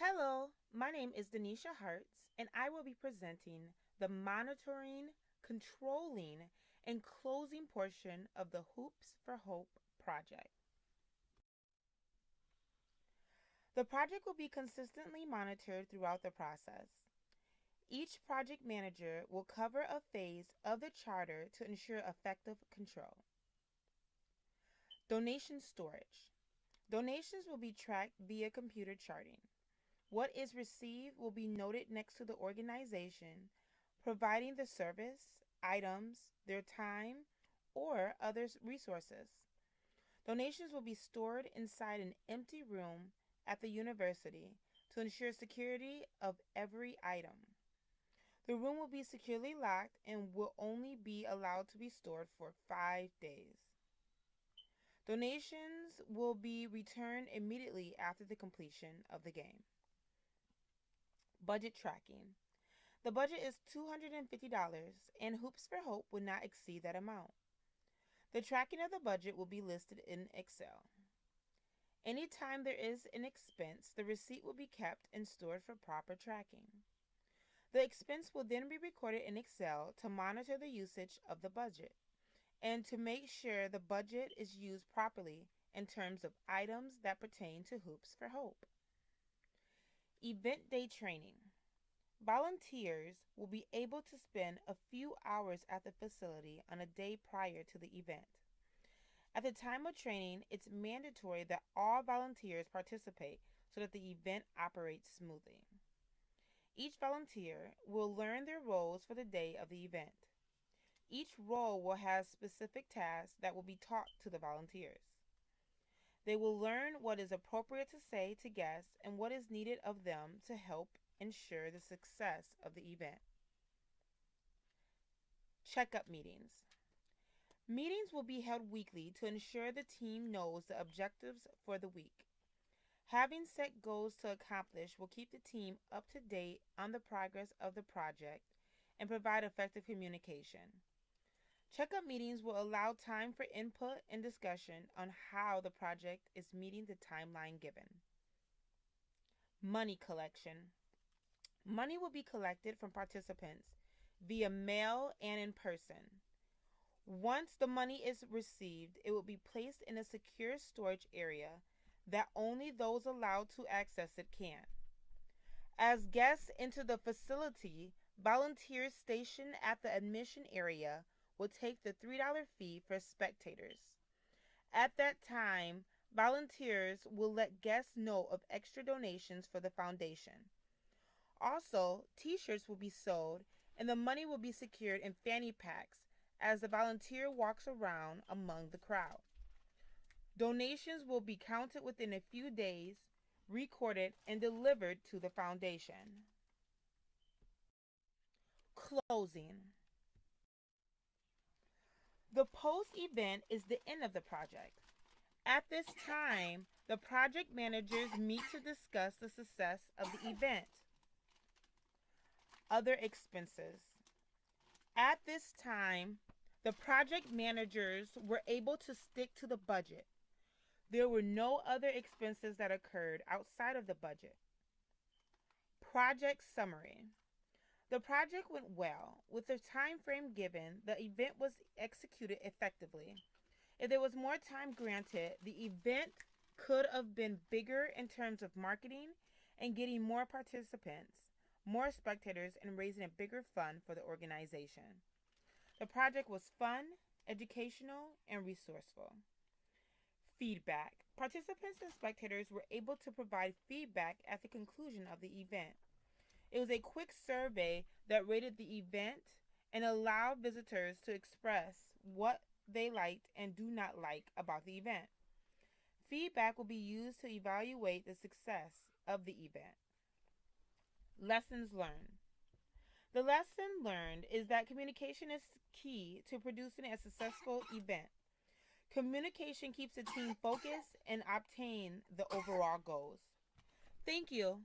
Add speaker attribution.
Speaker 1: Hello, my name is Denisha Hartz, and I will be presenting the monitoring, controlling, and closing portion of the Hoops for Hope project. The project will be consistently monitored throughout the process. Each project manager will cover a phase of the charter to ensure effective control. Donation storage. Donations will be tracked via computer charting. What is received will be noted next to the organization providing the service, items, their time, or other resources. Donations will be stored inside an empty room at the university to ensure security of every item. The room will be securely locked and will only be allowed to be stored for 5 days. Donations will be returned immediately after the completion of the game. Budget tracking. The budget is $250 and Hoops for Hope would not exceed that amount. The tracking of the budget will be listed in Excel. Anytime there is an expense, the receipt will be kept and stored for proper tracking. The expense will then be recorded in Excel to monitor the usage of the budget and to make sure the budget is used properly in terms of items that pertain to Hoops for Hope. Event day training. Volunteers will be able to spend a few hours at the facility on a day prior to the event. At the time of training, it's mandatory that all volunteers participate so that the event operates smoothly. Each volunteer will learn their roles for the day of the event. Each role will have specific tasks that will be taught to the volunteers. They will learn what is appropriate to say to guests and what is needed of them to help ensure the success of the event. Checkup meetings. Meetings will be held weekly to ensure the team knows the objectives for the week. Having set goals to accomplish will keep the team up to date on the progress of the project and provide effective communication. Checkup meetings will allow time for input and discussion on how the project is meeting the timeline given. Money collection. Money will be collected from participants via mail and in person. Once the money is received, it will be placed in a secure storage area that only those allowed to access it can. As guests enter the facility, volunteers stationed at the admission area will take the $3 fee for spectators. At that time, volunteers will let guests know of extra donations for the foundation. Also, t-shirts will be sold and the money will be secured in fanny packs as the volunteer walks around among the crowd. Donations will be counted within a few days, recorded, and delivered to the foundation. Closing. The post-event is the end of the project. At this time, the project managers meet to discuss the success of the event. Other expenses. At this time, the project managers were able to stick to the budget. There were no other expenses that occurred outside of the budget. Project summary. The project went well. With the time frame given, the event was executed effectively. If there was more time granted, the event could have been bigger in terms of marketing and getting more participants, more spectators, and raising a bigger fund for the organization. The project was fun, educational, and resourceful. Feedback. Participants and spectators were able to provide feedback at the conclusion of the event. It was a quick survey that rated the event and allowed visitors to express what they liked and do not like about the event. Feedback will be used to evaluate the success of the event. Lessons learned. The lesson learned is that communication is key to producing a successful event. Communication keeps the team focused and obtain the overall goals. Thank you.